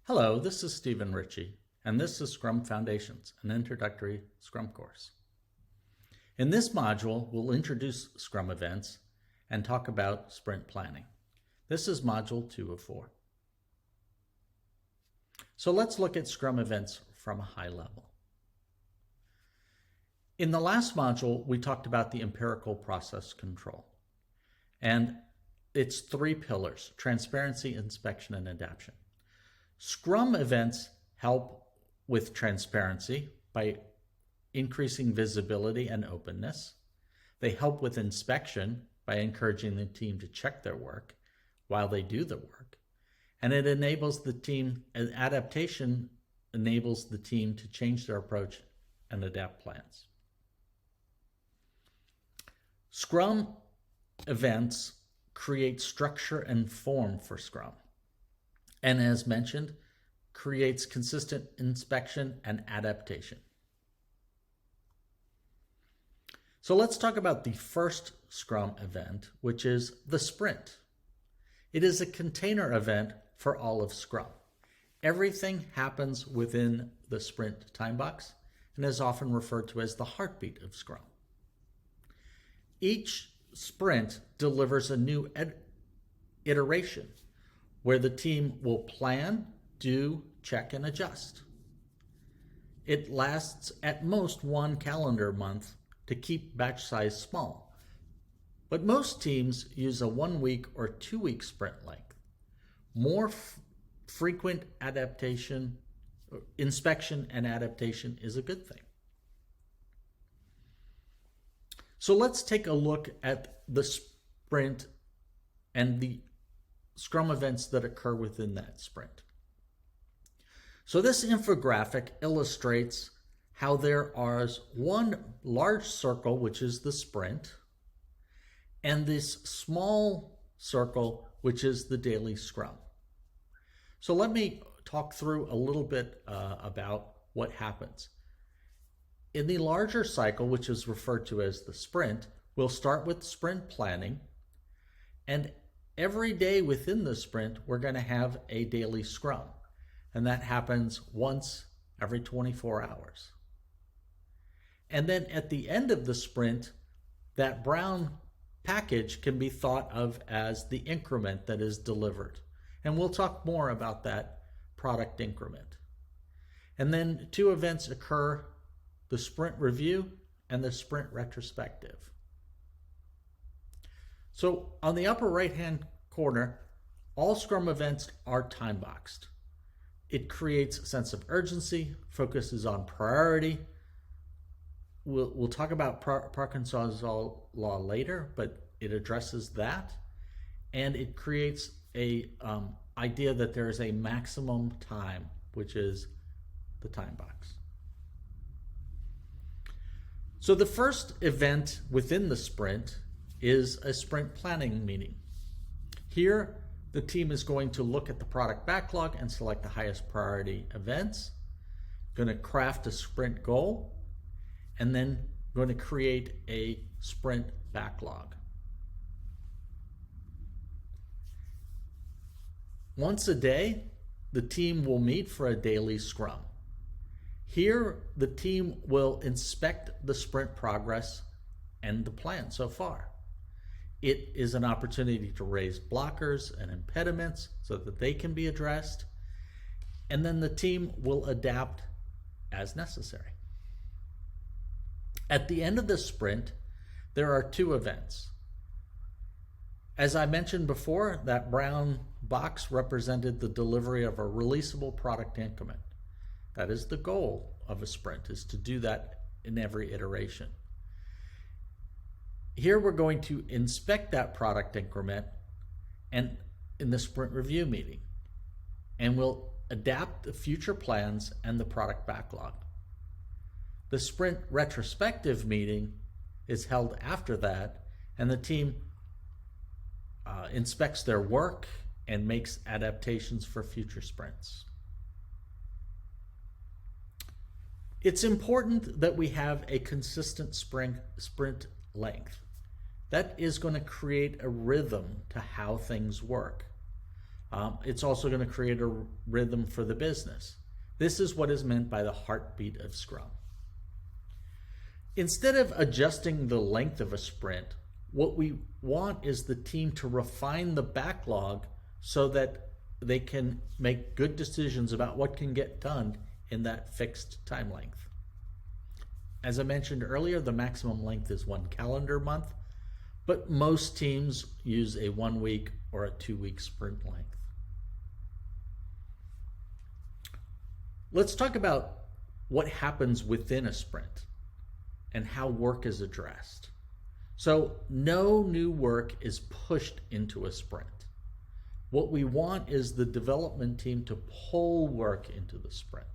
Hello, this is Stephen Ritchie, and this is Scrum Foundations, an introductory Scrum course. In this module, we'll introduce Scrum events and talk about sprint planning. This is module 2 of 4. So let's look at Scrum events from a high level. In the last module, we talked about the empirical process control, and its 3 pillars: transparency, inspection, and adaptation. Scrum events help with transparency by increasing visibility and openness. They help with inspection by encouraging the team to check their work while they do the work. And it enables the team, and adaptation enables the team to change their approach and adapt plans. Scrum events create structure and form for Scrum. And as mentioned, creates consistent inspection and adaptation. So let's talk about the first Scrum event, which is the sprint. It is a container event for all of Scrum. Everything happens within the sprint time box and is often referred to as the heartbeat of Scrum. Each sprint delivers a new iteration where the team will plan, do, check, and adjust. It lasts at most 1 calendar month to keep batch size small, but most teams use a 1-week or 2-week sprint length. More frequent adaptation, inspection, and adaptation is a good thing. So let's take a look at the sprint and the Scrum events that occur within that sprint. So this infographic illustrates how there is one large circle, which is the sprint, and this small circle, which is the daily Scrum. So let me talk through a little bit about what happens. In the larger cycle, which is referred to as the sprint, we'll start with sprint planning, and every day within the sprint, we're going to have a daily Scrum, and that happens once every 24 hours. And then at the end of the sprint, that brown package can be thought of as the increment that is delivered. And we'll talk more about that product increment. And then 2 events occur: the sprint review and the sprint retrospective. So on the upper right-hand corner, all Scrum events are time-boxed. It creates a sense of urgency, focuses on priority. We'll talk about Parkinson's law later, but it addresses that. And it creates a idea that there is a maximum time, which is the time box. So the first event within the sprint is a sprint planning meeting. Here, the team is going to look at the product backlog and select the highest priority events, going to craft a sprint goal, and then going to create a sprint backlog. Once a day, the team will meet for a daily Scrum. Here, the team will inspect the sprint progress and the plan so far. It is an opportunity to raise blockers and impediments so that they can be addressed, and then the team will adapt as necessary. At the end of the sprint, there are 2 events. As I mentioned before, that brown box represented the delivery of a releasable product increment. That is the goal of a sprint, is to do that in every iteration. Here we're going to inspect that product increment and in the sprint review meeting, and we'll adapt the future plans and the product backlog. The sprint retrospective meeting is held after that, and the team inspects their work and makes adaptations for future sprints. It's important that we have a consistent sprint length. That is going to create a rhythm to how things work. It's also going to create a rhythm for the business. This is what is meant by the heartbeat of Scrum. Instead of adjusting the length of a sprint, what we want is the team to refine the backlog so that they can make good decisions about what can get done in that fixed time length. As I mentioned earlier, the maximum length is 1 calendar month, but most teams use a 1 week or a 2 week sprint length. Let's talk about what happens within a sprint and how work is addressed. So no new work is pushed into a sprint. What we want is the development team to pull work into the sprint.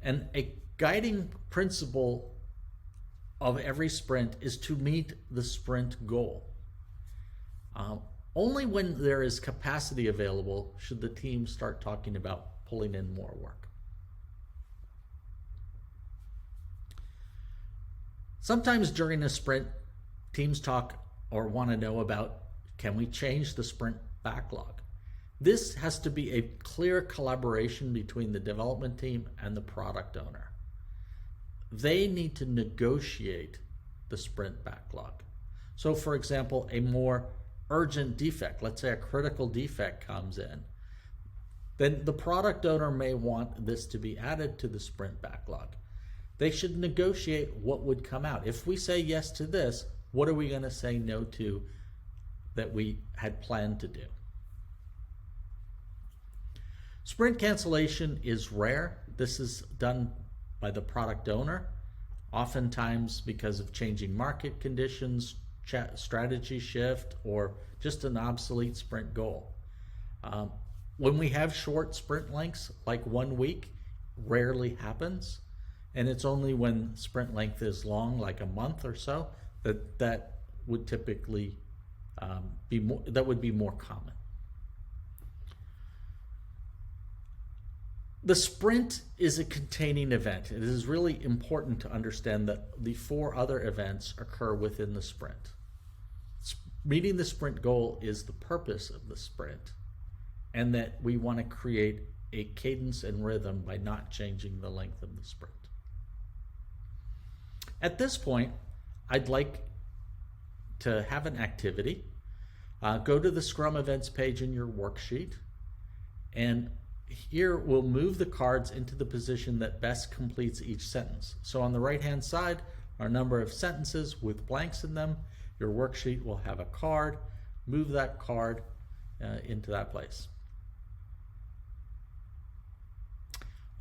And a guiding principle of every sprint is to meet the sprint goal. Only when there is capacity available should the team start talking about pulling in more work. Sometimes during a sprint, teams talk or want to know about, can we change the sprint backlog? This has to be a clear collaboration between the development team and the product owner. They need to negotiate the sprint backlog. So for example, a more urgent defect, let's say a critical defect comes in, then the product owner may want this to be added to the sprint backlog. They should negotiate what would come out. If we say yes to this, what are we going to say no to that we had planned to do? Sprint cancellation is rare. This is done by the product owner, oftentimes because of changing market conditions, strategy shift, or just an obsolete sprint goal. When we have short sprint lengths, like 1 week, rarely happens. And it's only when sprint length is long, like a month or so, that would typically be more common. The sprint is a containing event. It is really important to understand that the 4 other events occur within the sprint. Meeting the sprint goal is the purpose of the sprint, and that we want to create a cadence and rhythm by not changing the length of the sprint. At this point, I'd like to have an activity. Go to the Scrum Events page in your worksheet, and here we'll move the cards into the position that best completes each sentence. So on the right-hand side are a number of sentences with blanks in them. Your worksheet will have a card. Move that card into that place.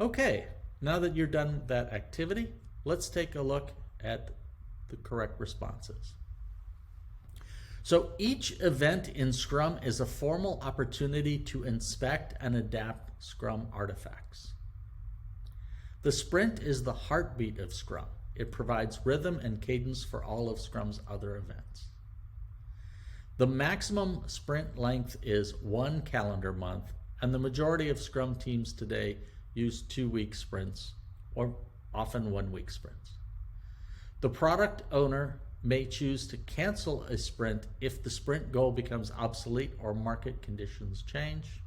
Okay, now that you're done with that activity, let's take a look at the correct responses. So each event in Scrum is a formal opportunity to inspect and adapt Scrum artifacts. The sprint is the heartbeat of Scrum. It provides rhythm and cadence for all of Scrum's other events. The maximum sprint length is 1 calendar month, and the majority of Scrum teams today use 2-week sprints, or often 1-week sprints. The product owner may choose to cancel a sprint if the sprint goal becomes obsolete or market conditions change.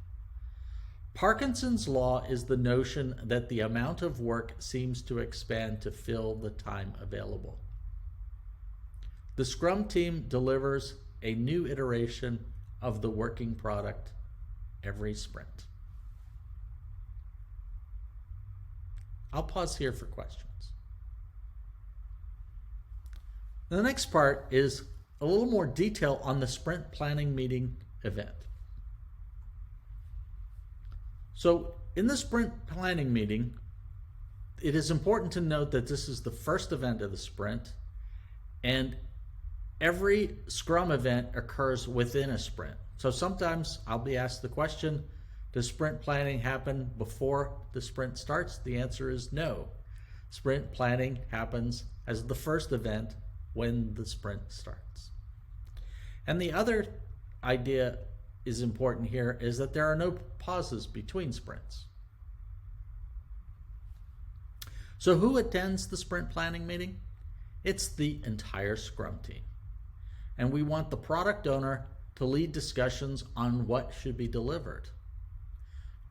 Parkinson's law is the notion that the amount of work seems to expand to fill the time available. The Scrum team delivers a new iteration of the working product every sprint. I'll pause here for questions. The next part is a little more detail on the sprint planning meeting event. So in the sprint planning meeting, it is important to note that this is the first event of the sprint, and every Scrum event occurs within a sprint. So sometimes I'll be asked the question, does sprint planning happen before the sprint starts? The answer is no. Sprint planning happens as the first event when the sprint starts. And the other idea is important here is that there are no pauses between sprints. So who attends the sprint planning meeting? It's the entire Scrum team. And we want the product owner to lead discussions on what should be delivered.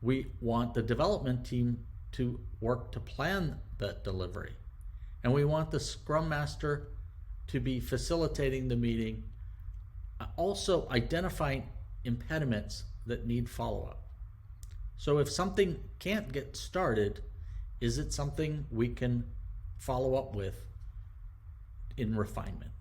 We want the development team to work to plan that delivery. And we want the Scrum Master to be facilitating the meeting, also identifying impediments that need follow-up. So if something can't get started, is it something we can follow up with in refinement?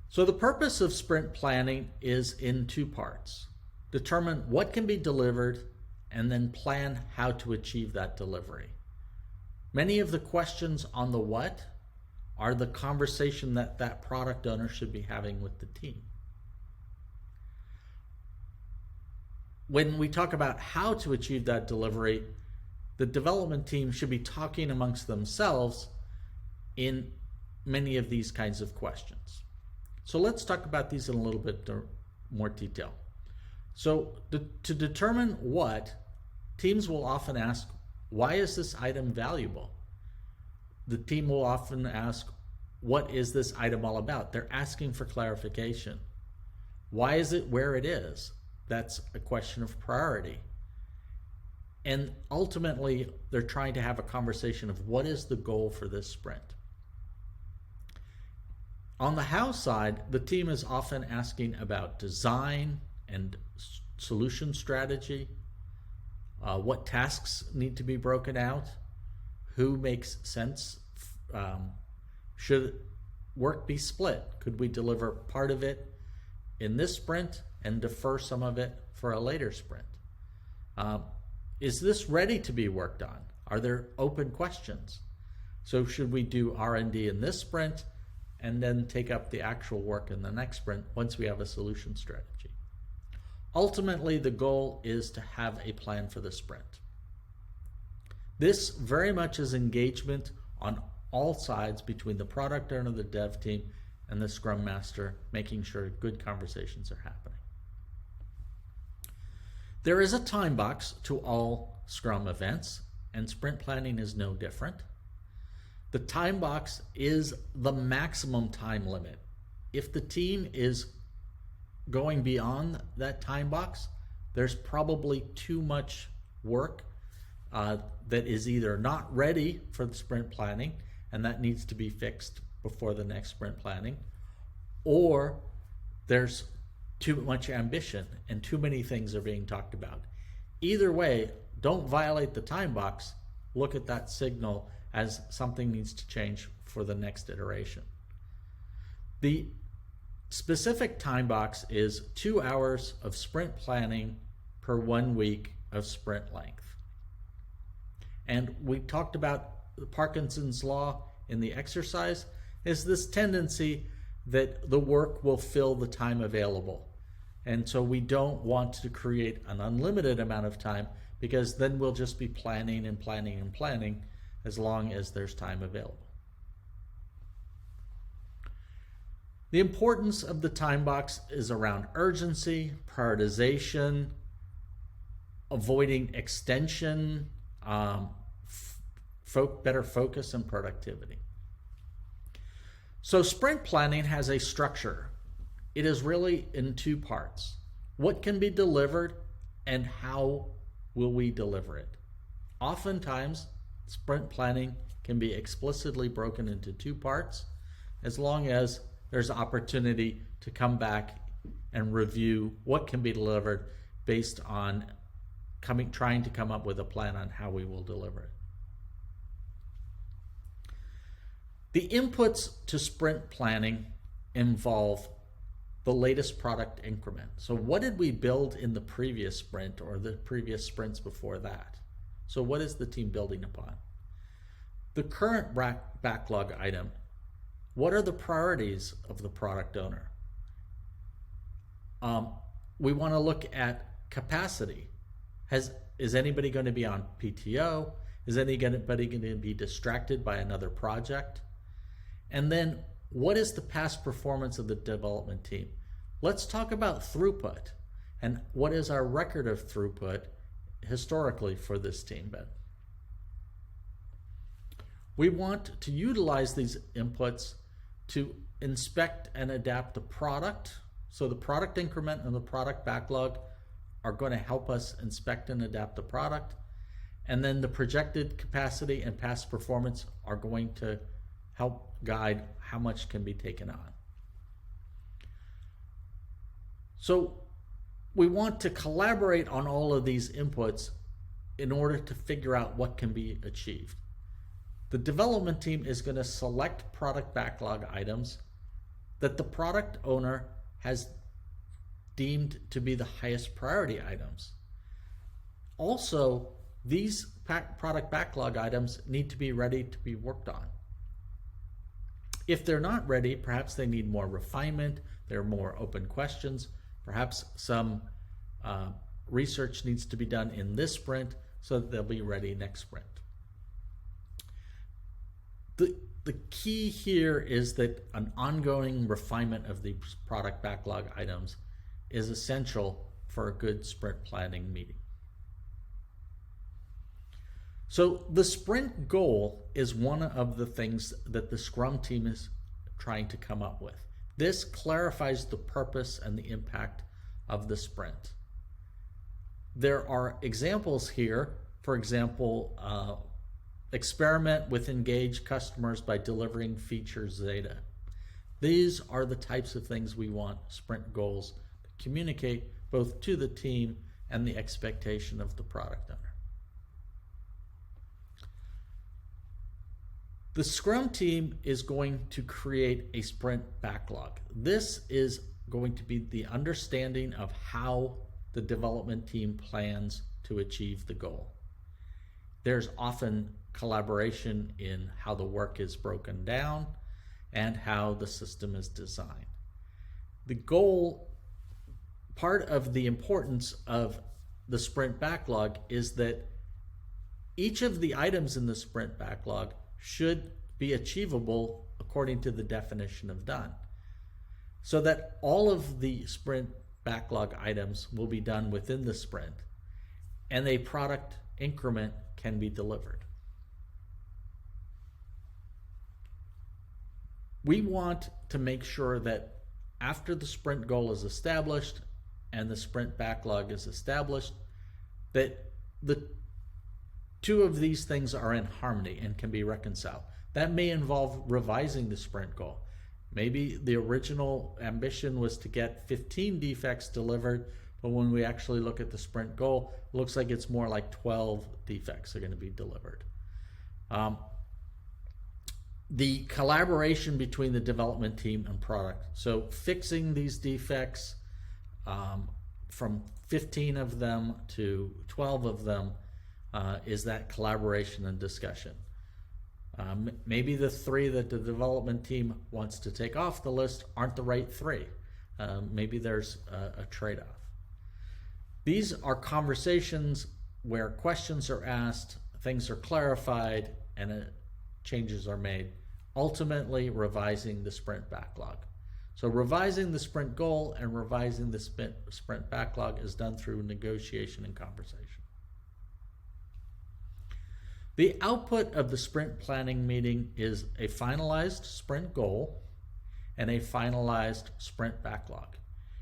So the purpose of sprint planning is in two parts. Determine what can be delivered and then plan how to achieve that delivery. Many of the questions on the what are the conversation that product owner should be having with the team. When we talk about how to achieve that delivery, the development team should be talking amongst themselves in many of these kinds of questions. So let's talk about these in a little bit more detail. So to determine what, teams will often ask, why is this item valuable? The team will often ask, what is this item all about? They're asking for clarification. Why is it where it is? That's a question of priority. And ultimately, they're trying to have a conversation of what is the goal for this sprint. On the how side, the team is often asking about design and solution strategy, what tasks need to be broken out, who makes sense, should work be split? Could we deliver part of it in this sprint and defer some of it for a later sprint? Is this ready to be worked on? Are there open questions? So should we do R&D in this sprint and then take up the actual work in the next sprint once we have a solution strategy? Ultimately, the goal is to have a plan for the sprint. This very much is engagement on all sides between the product owner, the dev team, and the Scrum Master, making sure good conversations are happening. There is a time box to all Scrum events, and sprint planning is no different. The time box is the maximum time limit. If the team is going beyond that time box, there's probably too much work that is either not ready for the sprint planning, and that needs to be fixed before the next sprint planning, or there's too much ambition and too many things are being talked about. Either way, don't violate the time box. Look at that signal as something needs to change for the next iteration. The specific time box is 2 hours of sprint planning per 1 week of sprint length. And we talked about the Parkinson's law in the exercise, is this tendency that the work will fill the time available. And so we don't want to create an unlimited amount of time, because then we'll just be planning and planning and planning as long as there's time available. The importance of the time box is around urgency, prioritization, avoiding extension, better focus, and productivity. So sprint planning has a structure. It is really in 2 parts. What can be delivered and how will we deliver it? Oftentimes, sprint planning can be explicitly broken into 2 parts, as long as there's opportunity to come back and review what can be delivered based on trying to come up with a plan on how we will deliver it. The inputs to sprint planning involve the latest product increment. So what did we build in the previous sprint or the previous sprints before that? So what is the team building upon? The current backlog item, what are the priorities of the product owner? We want to look at capacity. Is anybody going to be on PTO? Is anybody going to be distracted by another project? And then what is the past performance of the development team? Let's talk about throughput and what is our record of throughput historically for this team bed. We want to utilize these inputs to inspect and adapt the product. So the product increment and the product backlog are going to help us inspect and adapt the product. And then the projected capacity and past performance are going to help guide how much can be taken on. So we want to collaborate on all of these inputs in order to figure out what can be achieved. The development team is going to select product backlog items that the product owner has deemed to be the highest priority items. Also, these product backlog items need to be ready to be worked on. If they're not ready, perhaps they need more refinement, there are more open questions, perhaps some research needs to be done in this sprint so that they'll be ready next sprint. The key here is that an ongoing refinement of the product backlog items is essential for a good sprint planning meeting. So the sprint goal is one of the things that the Scrum team is trying to come up with. This clarifies the purpose and the impact of the sprint. There are examples here. For example, experiment with engaged customers by delivering features data. These are the types of things we want sprint goals to communicate both to the team and the expectation of the product owner. The Scrum team is going to create a sprint backlog. This is going to be the understanding of how the development team plans to achieve the goal. There's often collaboration in how the work is broken down and how the system is designed. The goal, part of the importance of the sprint backlog is that each of the items in the sprint backlog should be achievable according to the definition of done, so that all of the sprint backlog items will be done within the sprint and a product increment can be delivered. We want to make sure that after the sprint goal is established and the sprint backlog is established, that the two of these things are in harmony and can be reconciled. That may involve revising the sprint goal. Maybe the original ambition was to get 15 defects delivered, but when we actually look at the sprint goal, it looks like it's more like 12 defects are going to be delivered. The collaboration between the development team and product. So fixing these defects from 15 of them to 12 of them is that collaboration and discussion. Maybe the 3 that the development team wants to take off the list aren't the right 3. Maybe there's a trade-off. These are conversations where questions are asked, things are clarified, and changes are made, ultimately revising the sprint backlog. So revising the sprint goal and revising the sprint backlog is done through negotiation and conversation. The output of the sprint planning meeting is a finalized sprint goal and a finalized sprint backlog.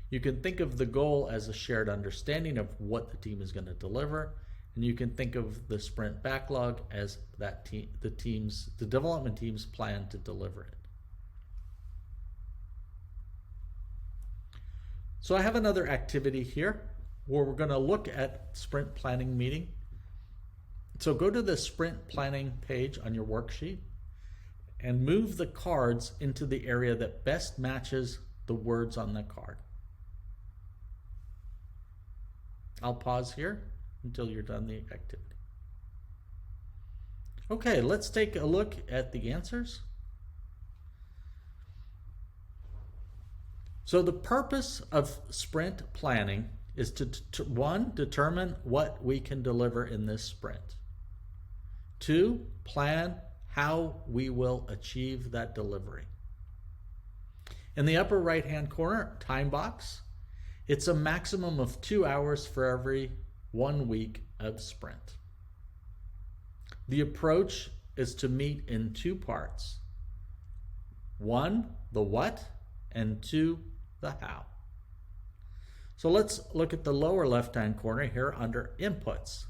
You can think of the goal as a shared understanding of what the team is going to deliver, and you can think of the sprint backlog as that the development team's plan to deliver it. So I have another activity here where we're going to look at sprint planning meeting. So go to the sprint planning page on your worksheet and move the cards into the area that best matches the words on the card. I'll pause here until you're done the activity. Okay, let's take a look at the answers. So the purpose of sprint planning is to one, determine what we can deliver in this sprint. 2, plan how we will achieve that delivery. In the upper right-hand corner, time box, it's a maximum of 2 hours for every 1 week of sprint. The approach is to meet in 2 parts. 1, the what, and 2, the how. So let's look at the lower left-hand corner here under inputs.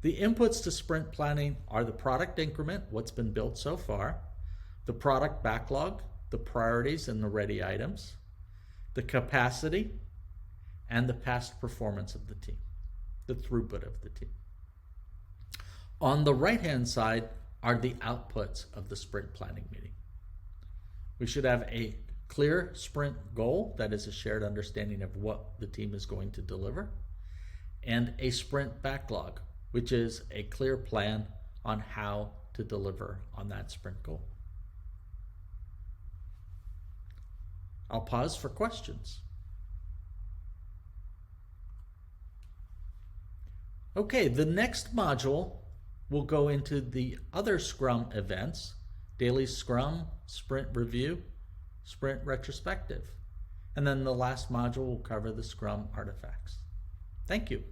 The inputs to sprint planning are the product increment, what's been built so far, the product backlog, the priorities and the ready items, the capacity, and the past performance of the team, the throughput of the team. On the right-hand side are the outputs of the sprint planning meeting. We should have a clear sprint goal, that is a shared understanding of what the team is going to deliver, and a sprint backlog, which is a clear plan on how to deliver on that sprint goal. I'll pause for questions. Okay, the next module will go into the other Scrum events: daily Scrum, sprint review, sprint retrospective. And then the last module will cover the Scrum artifacts. Thank you.